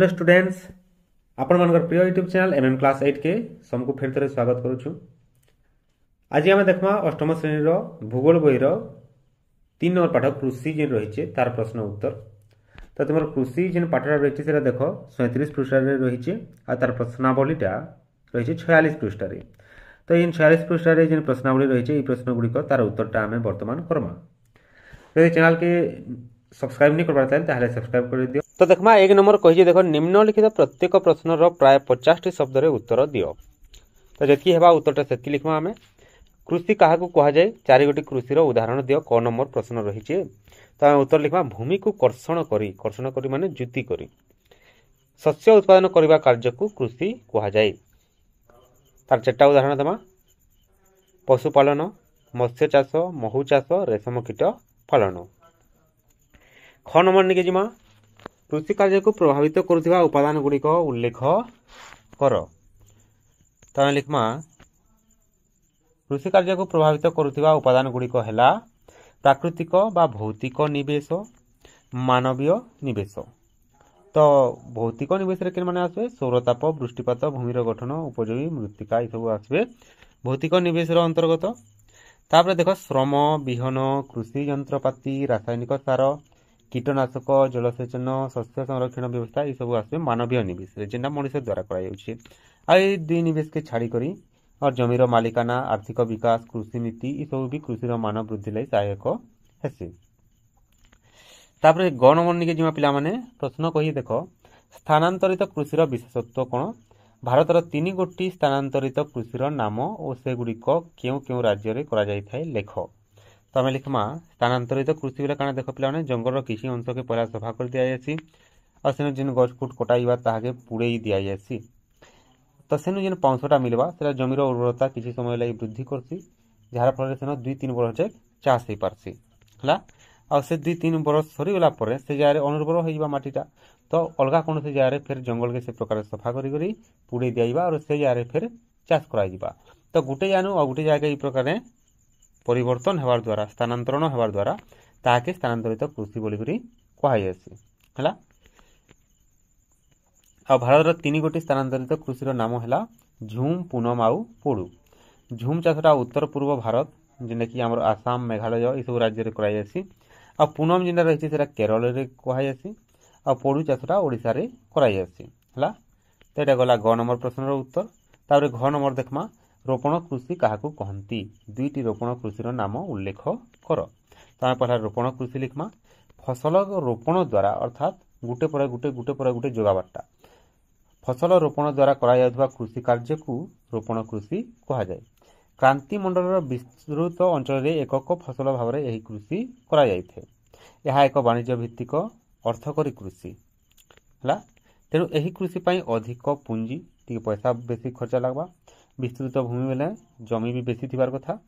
Hello students, आपण मानकर प्रिय यूट्यूब चैनल एमएम क्लास 8 के सबको फिर थे स्वागत करुछु। आज आम देखमा अष्टम श्रेणी भूगोल बहीर 3 नंबर पाठ कृषि जेन रही तार प्रश्न उत्तर। तो तुम कृषि जेन पाठटा रही है देख 37 पृष्ठ रही तार प्रश्नावलीटा रही 46 पृष्ठ। तो ये 46 पृष्ठ जेन प्रश्नावली रही प्रश्न गुड़िक तार उत्तरटा आम बर्तमान करमा। तो चैनल के सब्सक्राइब नहीं कर सब्सक्राइब कर दियो। तो देखमा एक नंबर कही देख निम्नलिखित प्रत्येक प्रश्नर प्राय 50 शब्द उत्तर दियो। तो जी हेबा उत्तरटा से लिखमा आम कृषि क्या कह जाए 4 गोटी कृषि उदाहरण दियो। क नंबर प्रश्न रही तो आम उत्तर लिखमा भूमि को कर्षण करी माने जुति करी शस्य उत्पादन करने कार्य को कृषि कह जाए। तार 4टा उदाहरण देमा पशुपालन, मत्स्य चाष, महू चाष, रेशम कीट पालन। ख नंबर निके जिमा कृषि कार्य को प्रभावित करुवा उपादान गुड़िक उल्लेख कर। तो लिखमा कृषि कार्य को प्रभावित करुवा उपादान गुड़िक है प्राकृतिक बा भौतिक निवेश, मानवीय निवेश। तो भौतिक निवेश रे माने आसबे सौरताप, वृष्टिपात, भूमिर गठन, उपयोगी मृत्तिका ये सब आसबे भौतिक निवेश अंतर्गत। तापर देख श्रम, विहन, कृषि यंत्रपाति, रासायनिक सार, कीटनाशक, जलसेचन, शस्य संरक्षण व्यवस्था ये सब आसबे मानवीय निवेश जेना मनुष्य द्वारा करा दुई निवेश के छाड़ी करी और जमीर मालिकाना, आर्थिक विकास, कृषि नीति ये सब भी कृषि मान वृद्धि लाई सहायक हेसी। तापर ग नंबर निके जिमा पिला माने प्रश्न कही देख स्थानांतरित कृषिर विशेषत्व कौन। भारतर 3 गोटी स्थानांतरित कृषिर नाम और से गुड़िक क्यों क्यों राज्य में करा जाय थाए लेख। तो आम लिखमा स्थानांतरित कृषि बेले काना देख पिला जंगल किसी अंश के पहला सफा कर दिया जासी और सेन जिन गछ फुट कटाइबा ताहाके पुड़े दिया जासी। तो सेनु जिन पाउंसटा मिलवा सेटा जमीर उर्वरता किसी समय लगी वृद्धि करसी जार फल सेन 2-3 वर्ष जाए चाष हो पारसी हला और से 2-3 वर्ष सरी गला पर से जाय अनुर्वर हो जाबा माटीटा। तो अलगा कौन से जाय फिर जंगल के से प्रकार सफा करी पुड़े दिया और से जाय फिर चाष कराइबा। तो गुटे जानू और गुटे जायगा ये प्रकार परिवर्तन होवार द्वारा स्थानांतरण होवार द्वारा ताके स्थानांतरित कृषि बोली कह जासी हला। आ भारत 3 गोटी स्थानांतरित कृषि नाम है झुम, पूनम आउ पोड़ू। झुम चाषटा उत्तर पूर्व भारत जेनटा कि आम आसाम, मेघालय ये सब राज्य में कराई आ पूनम जेनटा रही है केरल में कह जासी आ पोड़ू चाषटा ओडिशा रे कराई जासी हला। तो यहाँ गला ग नंबर प्रश्न उत्तर। तापर घ नंबर देखमा रोपण कृषि क्या कहती 2टी रोपण कृषि नाम उल्लेख कर। तो आम पहला रोपण कृषि लिखमा फसल रोपण द्वारा अर्थात गुटे पर गुटे जोगाबाटा फसल रोपण द्वारा करा कृषि कार्य को रोपण कृषि कह जाए। क्रांति मंडल विस्तृत अंचल एकक फसल भाव में यही कृषि करा जाए। यह एक वाणिज्य भित्तिक अर्थकरी कृषि है। तेणु यही कृषि अधिक पुंजी टी पैसा बेसी खर्चा लगवा विस्तृत भूमि बेले जमी भी बेसी थिबार कथा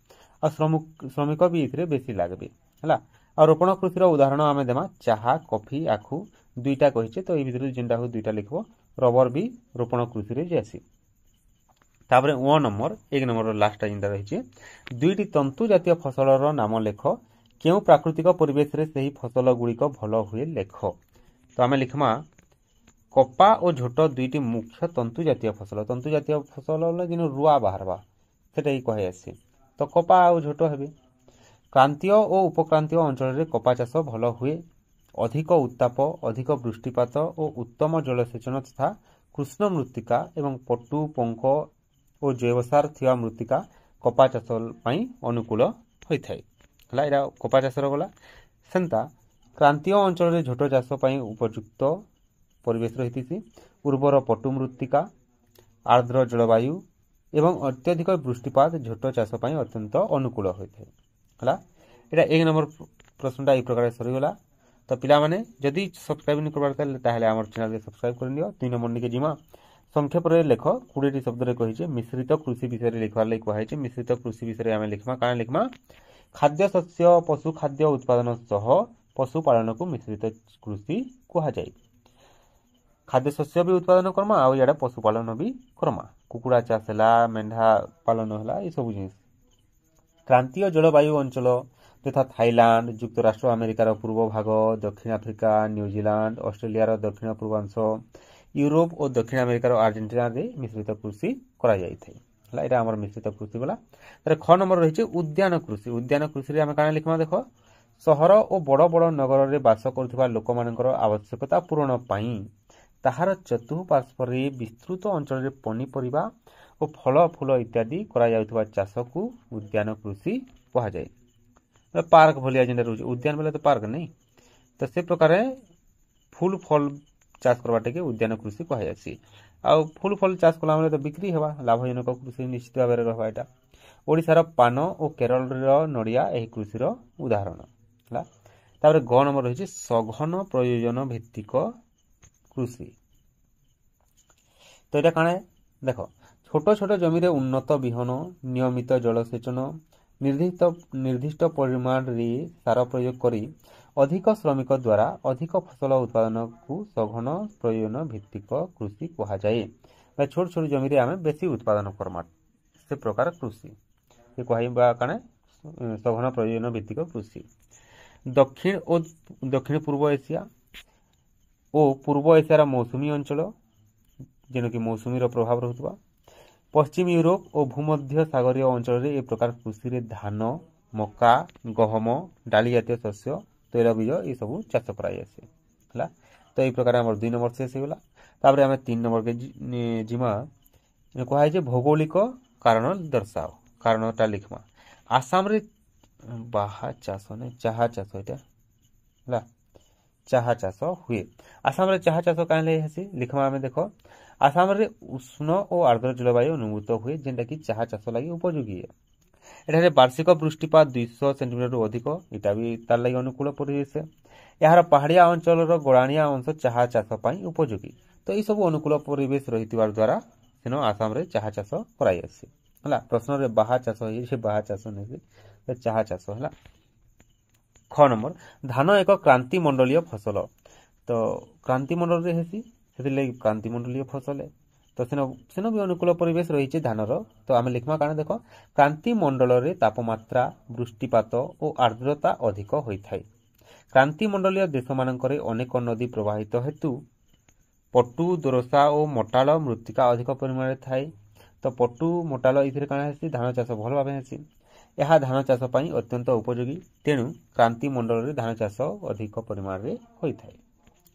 और श्रमिक भी इथरे बेसी लागबे हला। और रोपण कृषि उदाहरण आम देमा चाहा, कॉफी, आखु 2टा कही। तो ये भितर जेनटा हो 2टा लिखबो रबर भी रोपण कृषि रे जासी। तापर 1 नंबर लास्ट जेनटा रही 2टी तंतु जातीय फसलर नाम लेख क्यों प्राकृतिक परिवेश रे सही फसल गुड़िक भल हुए लेख। तो आम लिखमा कपा और झोट 2टी मुख्य तंतु जातीय फसल जिन रुआ बाहरवा से कह जासी। तो कपा और झोट हे क्रांतीय और उपक्रांतीय अंचल में कपा चाष भल हुए। अधिक उत्ताप, अधिक वृष्टिपात और उत्तम जलसेचन तथा कृष्ण मृत्तिका एवं पटु, पंख और जैवसार थिया मृत्तिका कपा चाष अनुकूल होता है। कपा चाषर गला सेंता क्रांतीय अंचल में झोट चाष उपयुक्त परिवेश रही उर्वर पटु मृत्तिका, आर्द्र जलवायु एवं अत्यधिक वृष्टिपात झोट चाष अत्यंत अनुकूल होता है। यहाँ 1 नंबर प्रश्नटा ये प्रकार सरीगला। तो पिला माने जदि सब्सक्राइब नहीं करबार ताहले हमर चैनल के सब्सक्राइब कर लियो। 2 नंबर निके जिमा संक्षेप रे लेख 20टी शब्द रे कहिचे मिश्रित कृषि विषय रे लिखवार लई कहाइचे। मिश्रित कृषि विषय रे आमे लिखमा काना लिखमा खाद्य शस्य पशु खाद्य उत्पादन सह पशुपालन को मिश्रित कृषि कहा जाए। खाद्य शस्य भी उत्पादन करमा आ याडा पशुपालन भी करमा कुकुड़ा चाष है, मेंढा पालन है, ये सब जिनिस। क्रांतीय जलवायु अंचल तथा थाईलैंड, युक्तराष्ट्र अमेरिकार पूर्व भाग, दक्षिण आफ्रिका, न्यूजीलैंड, ऑस्ट्रेलिया दक्षिण पूर्वांश यूरोप और दक्षिण अमेरिकार आर्जेंटीना रे मिश्रित कृषि करा जाय थाय हला एटा हमर मिश्रित कृषि वाला तारे ख नंबर रहिছে उद्यान कृषि रे हम काना लिखमा देखो सहर और बड़ बड़ नगर रे बास करथुवा लोक मानकर आवश्यकता पूर्ण पई ताहार चतुःपार्श्व रे विस्तृत अंचल रे पनीपरिबा और फल फूल इत्यादि करा जाउथुवा चाष को उद्यान कृषि कहा जाय पार्क भलिया जेंडा रहउछ उद्यान बोले तो पार्क नहीं तो से प्रकार फूल फल चाष करवाटे के उद्यान कृषि कहा जायसी आ फूल फल चाष कला तो बिक्री हेबा लाभजनक कृषि निश्चित भाव में रहबा एटा ओडिशार पान और केरल नड़िया एही कृषिर उदाहरण हला तापर ग नंबर रहिছে सघन प्रयोजन भित्तिक कृषि तो एटा काणे देखो छोट छोट जमी रे उन्नत बिहन नियमित जलसेचन निर्दिष्ट परिमाण रे सार प्रयोग करी अधिक श्रमिक द्वारा अधिक फसल उत्पादन को सघन प्रयोजन भित्तिक कृषि कहा जाए छोट छोट जमी रे आमे बेसी उत्पादन करमा से प्रकार कृषि ये कहबा काने सघन प्रयोजन भित्तिक कृषि दक्षिण पूर्व एशिया और पूर्व एशियार मौसुमी अंचल जेनो कि मौसुमीर प्रभाव रहुतबा पश्चिम यूरोप और भूमध्य सागरीय अंचल रे ए प्रकार कृषि रे धान मका गहम डाली जातीय शस्य तैलबीज ये सब चाष कराई तो ये प्रकार आम 2 नंबर शेष होगा तापर आम 3 नंबर के जिमा कहे भौगोलिक कारण दर्शाओ कारणटा लिखमा आसाम रे बाहा चाष ने चाहा चाष एटा चाहा चाष हुए आसाम रे चाहा चाष काहे हेसी लिखमा आमे देखो आसाम रे उष्ण और आर्द्र जलवायु अनुभूत हुए जेंटा कि चाहा चाष लागि उपयोगी है एठारे वार्षिक वृष्टिपात 200 सेंटीमीटर अधिक इटा भी तार लागि अनुकूल परिवेश यार पहाड़िया अंचल गोड़ाणिया अंश चाहा चाष पई उपयोगी तो ये सब अनुकूल परिवेश रहितबार द्वारा सेनो आसाम रे चाहा चाष कराई आसी हला प्रश्न रे बाहा चाष होई से बाहा चाष नै से चाहा चाष हला ख नंबर धान एक क्रांति मंडलीय फसल तो क्रांति मंडल रे हेसी सेति लागि क्रांति मंडलीय फसल है तो सेनो भी अनुकूल परिवेश रही धानर तो आम लिखमा कारण देख क्रांति मंडल रे तापमात्रा वृष्टिपात और आर्द्रता अधिक होता है क्रांति मंडलीय देश मानकरे अनेक नदी प्रवाहित हेतु पटु दोरसा और मोटाल मृत्तिका अधिक परिमाण थाए तो पटु मोटाल इथिरे काना हेसी धान चाष भल भाबे हेसी यह धान चाष पई अत्यंत उपयोगी तेणु क्रांति मंडल रे धान चाष अधिक परिमाण रे होइथाय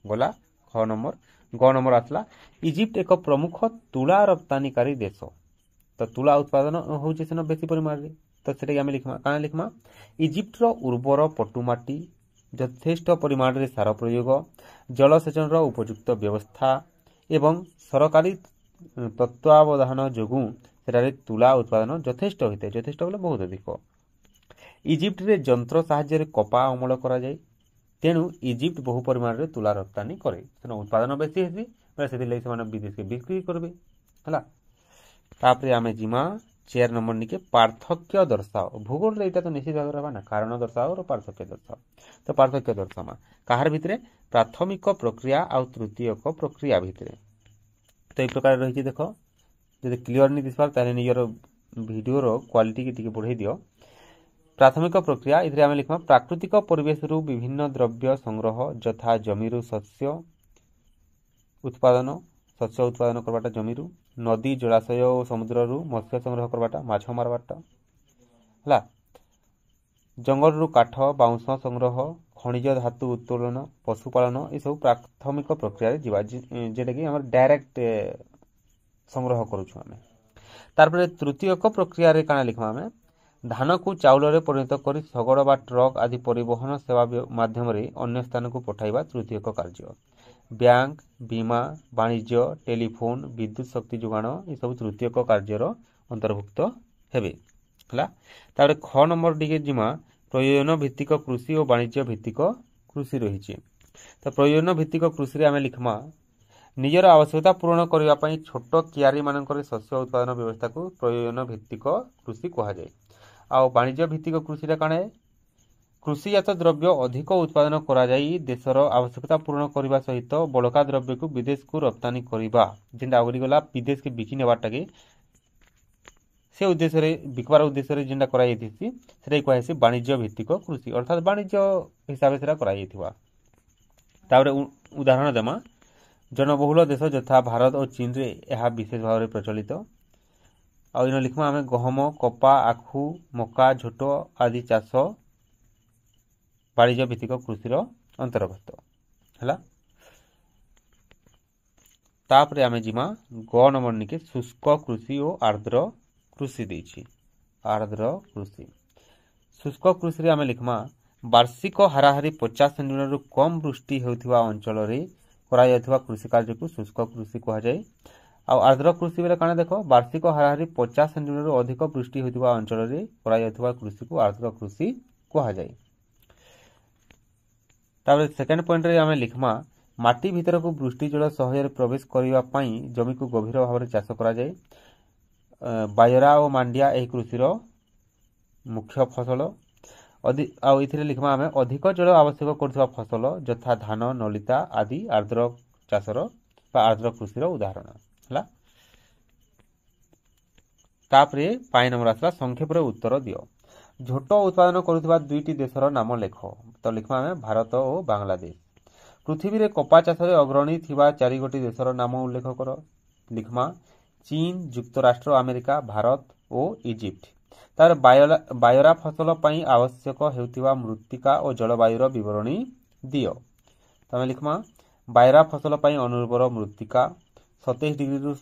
गला ख नंबर ग नंबर आसला इजिप्ट एक प्रमुख तुला रप्तानीकारी देश तो तुला उत्पादन होउचे सेनो बेसी परिमाण रे तो सेटा आमे लिखमा काना लिखमा इजिप्ट रो उर्वर पटुमाटी यथेष्ट परिमाण रे सार प्रयोग जलसेचन रो उपयुक्त व्यवस्था एवं सरकारी तत्वावधान जोगु सेटारे तुला उत्पादन यथेष्ट होइते यथेष्ट बोले बहुत अधिक इजिप्ट रे यंत्र साहाय्य रे कपा अमल करा जाय तेणु इजिप्ट बहु परिमाण रे तुला रप्तानी करे तेणु उत्पादन बेसी हेसी से लई से विदेश के बिक्री करबे हला तापरे आमे जिमा 4 नंबर निके पार्थक्य दर्शाओ भूगोल रे एटा तो निश्चित भाव रहबा ना कारण दर्शाओ और पार्थक्य दर्शाओ तो पार्थक्य दर्शामा काहार भितरे प्राथमिक प्रक्रिया आ तृतीयक प्रक्रिया भितरे तो ए प्रकार रही देखो जदि क्लियर नहीं दिसबार ताले नियर वीडियो रो क्वालिटी के टिके बढ़ाई दियो प्राथमिक प्रक्रिया इधर आम लिखमा प्राकृतिक परिवेश रु विभिन्न द्रव्य संग्रह यथा जमीरु शस्य उत्पादन करवाटा जमीरु नदी जलाशय और समुद्र रु मत्स्य संग्रह करवाटा माछ मारवाटा हला जंगल रु काठ बाउंस संग्रह खनिज धातु उत्तोलन पशुपालन ये सब प्राथमिक प्रक्रिया रे जीवा जेटा कि हमर डायरेक्ट संग्रह करूछु हमें तारपरे तृतीयक प्रक्रिया रे काना लिखमा हमें धान को चाउल रे परिणत करी शगड़ बा ट्रक आदि परिवहन सेवा माध्यम रे अन्य स्थान को पठाइबा तृतीयक कार्य बैंक बीमा वाणिज्य टेलीफोन विद्युत शक्ति जोगाण ये सब तृतीयक कार्यर अंतर्भुक्त हेबे हला तारे ख नंबर दिगे जिमा प्रयोजन भित्तिक कृषि और वाणिज्य भित्तिक कृषि रही तो प्रयोजन भित्तिक कृषि रे आमे लिखमा निजर आवश्यकता पूर्ण करबा पई छोट कियारी मानकर शस्य उत्पादन व्यवस्था को प्रयोजन भित्तिक कृषि कहा जाय आ वाणिज्य भित्तिक कृषि काणे कृषिजात द्रव्य अधिक उत्पादन करा जाई देशर आवश्यकता पूर्ण करबा सहित बड़का द्रव्य को विदेश को रप्तानी करबा जेंटा आगरी गला विदेश के बिकी नेबाटा के से उद्देश्य रे बिकबार उद्देश्य रे जेंटा करा जायतिसी सेटा कहैसी वाणिज्य भित्तिक कृषि अर्थात वाणिज्य हिसाब से करा जायतिबा ताबरे उदाहरण देमा जनबहुल देश यथा भारत और चीन रे यह विशेष भाव में प्रचलित। आउ इन लिखमा आम गहम कपा आखु मका झोट आदि चाष वाणिज्य भित्तिक कृषि अंतर्गत है। तापर आम जीमा ग नंबर निके शुष्क कृषि और आर्द्र कृषि देछि। आर्द्र कृषि शुष्क कृषि रे आम लिखमा वार्षिक हाराहारी 50 सेंटीमीटर रु कम वृष्टि हेउथिबा अंचल रे करा जायथिबा कृषि कार्य को शुष्क कृषि कहा जाय। आ आर्द्र कृषि बेले काना देखो वार्षिक हाराहारी 50 सेंटीमीटर रु अधिक वृष्टि हेउथिबा अंचल रे करा जायथिबा कृषि को आर्द्र कृषि कहा जाय। तापर सेकंड पॉइंट रे आम लिखमा माटी भीतर को वृष्टि जल सहज प्रवेश करने पाई जमी को गभीर भाव में चाष करा जाए। बाजरा और मांडिया यह कृषि मुख्य फसल। आउ लिखमा आम अधिक जल आवश्यक करथिबा फसल यथा धान नलिता आदि आर्द्र चाषर आर्द्र कृषि उदाहरण है। तापरे पाई नंबर आसला संक्षेप उत्तर दियो। झोट उत्पादन करुथिबा दुईटी देशर नाम लेख। तो लिखमा आम भारत और बांग्लादेश। पृथ्वी रे कपा चाष अग्रणी थिबा 4 गोटी देशर नाम उल्लेख कर। लिखमा चीन युक्तराष्ट्र अमेरिका भारत और इजिप्ट। तार बायरा फसल पई आवश्यक हेउथिबा मृत्तिका और जलवायुर विवरणी दियो। तमे लिखमा बायरा फसल पई अनुर्वर मृत्तिका 27 डिग्री रु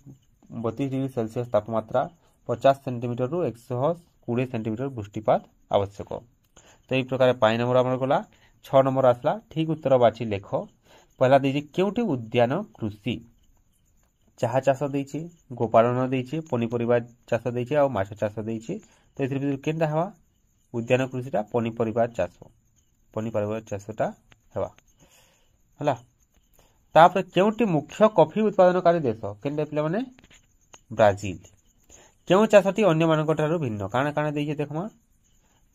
32 डिग्री सेल्सियस तापमात्रा 50 सेंटीमीटर रु 120 सेंटीमीटर वृष्टिपात आवश्यक। तो यही प्रकार पाई नंबर आमर गला। 6 नंबर आसला ठीक उत्तर बाची लेख। पहला देछि केउटी उद्यान कृषि चाहा चाष देछि गोपालन देछि पनीपरिबा चाष देछि आ माछ चाष देछि। तो एथि भितर केनटा हवा उद्यान कृषिटा पनीपरिबा चाषटा हवा हला। तापर केउटी मुख्य कॉफी उत्पादनकारी देश केनटा पिला माने ब्राजील। केउ चाषटी अन्य मानक ठारू भिन्न काना काना देछि देखमा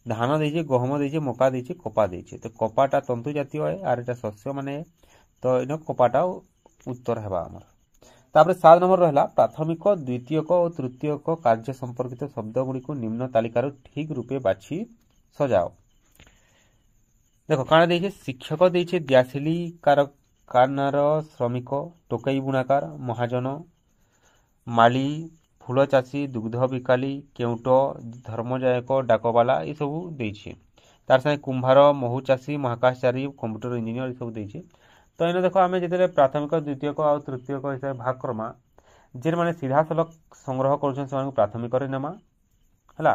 धान देछि गहम देछि मका देछि कपा देछि। तो कपाटा तंतु जातीय है आर एटा शस्य माने तो इन कपाटा उत्तर हेबा हमर। तापर 7 नंबर रहला प्राथमिक द्वितीयक और तृतीयक कार्य संपर्कित शब्द गुडी को निम्न तालिकार ठीक रूपे बाछि सजाओ। देखो काना देछि शिक्षक देछि द्यासिली कारखानार श्रमिक टोकई बुणाकार महाजन माली फूल चाषी दुग्ध बिकाली केउट धर्मजायक डाकबाला ये सब देछि। तार संगे कुंभार महू चाषी महाकाशचारी कंप्यूटर इंजीनियर ये सब देछि। तो इन देखो आम जिते प्राथमिक द्वितीयक आ तृतीयक हिसाब भाग करमा जे मैंने सीधा सलख संग्रह कर प्राथमिक नेमा है।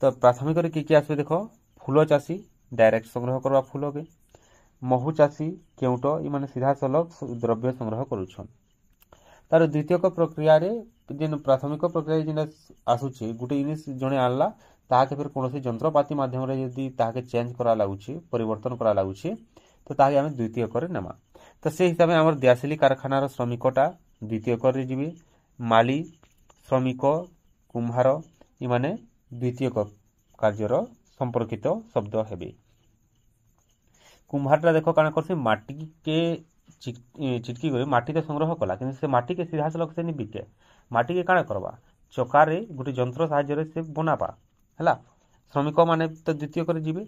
तो प्राथमिक किए आसवे देख फूल चाषी डायरेक्ट संग्रह करवा फूल के महू चाषी केउट ये सीधा सलख द्रव्य संग्रह करुछन। तार द्वितीयक प्रक्रिया जेन प्राथमिक प्रक्रिया जेन आसुचे गोटे जिनिस जड़े आनला ताके फिर कौन जंत्रपाति माध्यम यदि ताके चेंज करा लागुचे परिवर्तन करा लागुचे तो ताके आम द्वितीयक नेमा। तो से हिसाब से आम दियासिली कारखानार श्रमिकटा द्वितीयक जीवे माली श्रमिक कुंभार ये द्वितीयक कार्यर संपर्कित शब्द हेबे। कुंभारटा देख काना करसी माटी के चिटकी कर माटी तो संग्रह कला कि से माटी के सीधा सलख से नहीं बिके माटी के काना करवा चकार गोटे जंत्र साहाय्य से बनाबा है। श्रमिक माने तो द्वितीयक जीवे।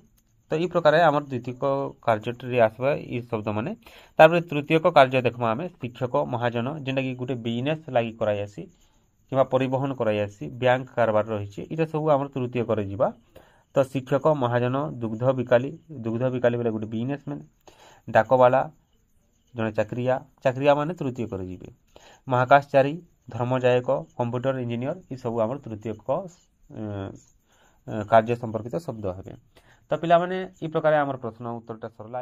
तो ये प्रकार आम द्वितीयक कार्य आसवा ये शब्द मैंने। तापर तृतीयक कार्य देखमा आम शिक्षक महाजन जेनटा कि गोटे बिजनेस लगी करासी कि परिवहन करासी बैंक कारबार रही ये सब आम तृतीयक जीवा। तो शिक्षक महाजन दुग्ध बिकाली बोले गोटे बिजनेसमैन डाकबाला जड़े चाकरिया माने तृतीयक जीवे महाकाशचारी धर्मजायक कंप्यूटर इंजीनियर ये सब आम तृतीयक कार्य संपर्कित शब्द हेबे। तो पिला माने ई प्रकार आमर प्रश्न उत्तरटा सरला।